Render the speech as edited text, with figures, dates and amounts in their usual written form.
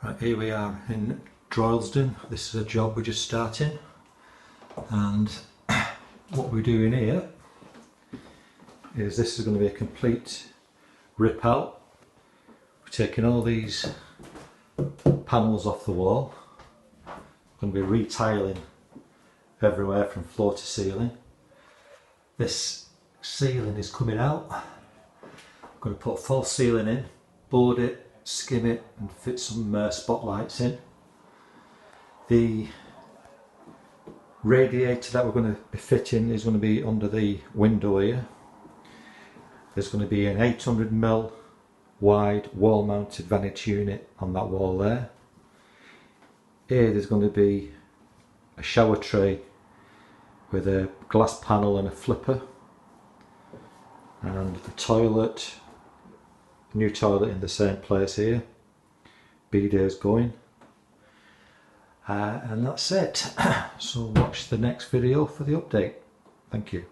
Right, here we are in Droylsden. This is a job we're just starting, and what we're doing here is this is going to be a complete rip out. We're taking all these panels off the wall. We're going to be retiling everywhere from floor to ceiling. This ceiling is coming out. I'm going to put false ceiling in, board it, skim it and fit some spotlights in. The radiator that we're going to be fitting is going to be under the window here. There's going to be an 800mm wide wall mounted vanity unit on that wall there. Here there's going to be a shower tray with a glass panel and a flipper, and the toilet, new toilet in the same place here. PEAKDALE's going, and that's it. So watch the next video for the update. Thank you.